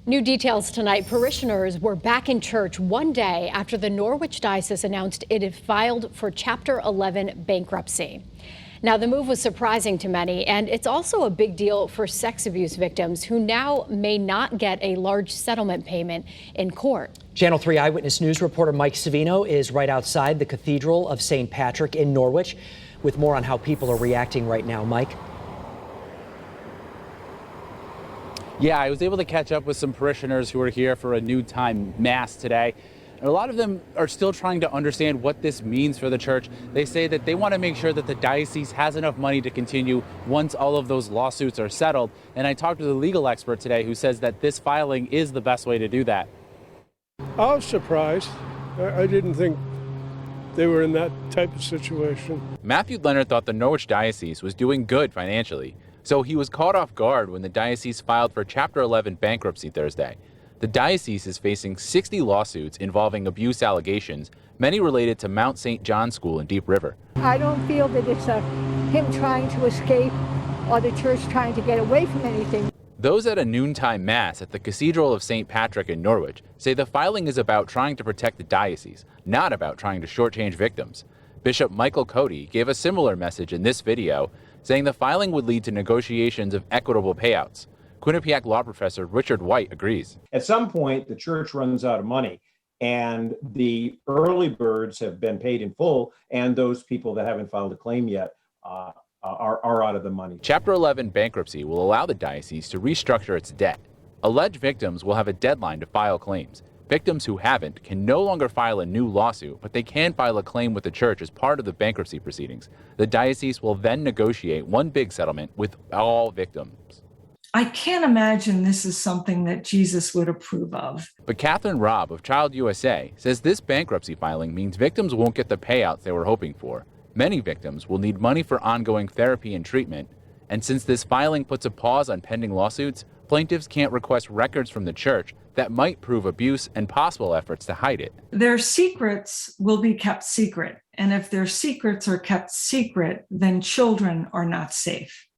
New details tonight. Parishioners were back in church one day after the Norwich Diocese announced it had filed for Chapter 11 bankruptcy. Now, the move was surprising to many, and it's also a big deal for sex abuse victims who now may not get a large settlement payment in court. Channel 3 Eyewitness News reporter Mike Savino is right outside the Cathedral of St. Patrick in Norwich with more on how people are reacting right now. Mike? Yeah, I was able to catch up with some parishioners who are here for a noontime mass today. And a lot of them are still trying to understand what this means for the church. They say that they want to make sure that the diocese has enough money to continue once all of those lawsuits are settled. And I talked to the legal expert today who says that this filing is the best way to do that. I was surprised. I didn't think they were in that type of situation. Matthew Leonard thought the Norwich Diocese was doing good financially. So he was caught off guard when the diocese filed for Chapter 11 bankruptcy Thursday. The diocese is facing 60 lawsuits involving abuse allegations, many related to Mount St. John School in Deep River. I don't feel that it's him trying to escape or the church trying to get away from anything. Those at a noontime mass at the Cathedral of St. Patrick in Norwich say the filing is about trying to protect the diocese, not about trying to shortchange victims. Bishop Michael Cody gave a similar message in this video, saying the filing would lead to negotiations of equitable payouts. Quinnipiac law professor Richard White agrees. At some point, the church runs out of money, and the early birds have been paid in full, and those people that haven't filed a claim yet are out of the money. Chapter 11 bankruptcy will allow the diocese to restructure its debt. Alleged victims will have a deadline to file claims. Victims who haven't can no longer file a new lawsuit, but they can file a claim with the church as part of the bankruptcy proceedings. The diocese will then negotiate one big settlement with all victims. I can't imagine this is something that Jesus would approve of. But Catherine Robb of Child USA says this bankruptcy filing means victims won't get the payouts they were hoping for. Many victims will need money for ongoing therapy and treatment. And since this filing puts a pause on pending lawsuits, plaintiffs can't request records from the church that might prove abuse and possible efforts to hide it. Their secrets will be kept secret. And if their secrets are kept secret, then children are not safe.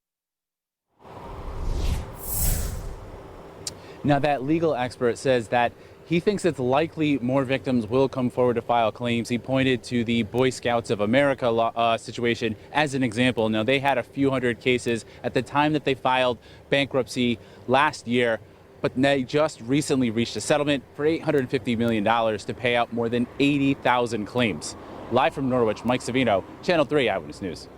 Now, that legal expert says that he thinks it's likely more victims will come forward to file claims. He pointed to the Boy Scouts of America situation as an example. Now, they had a few hundred cases at the time that they filed bankruptcy last year, but they just recently reached a settlement for $850 million to pay out more than 80,000 claims. Live from Norwich, Mike Savino, Channel 3 Eyewitness News.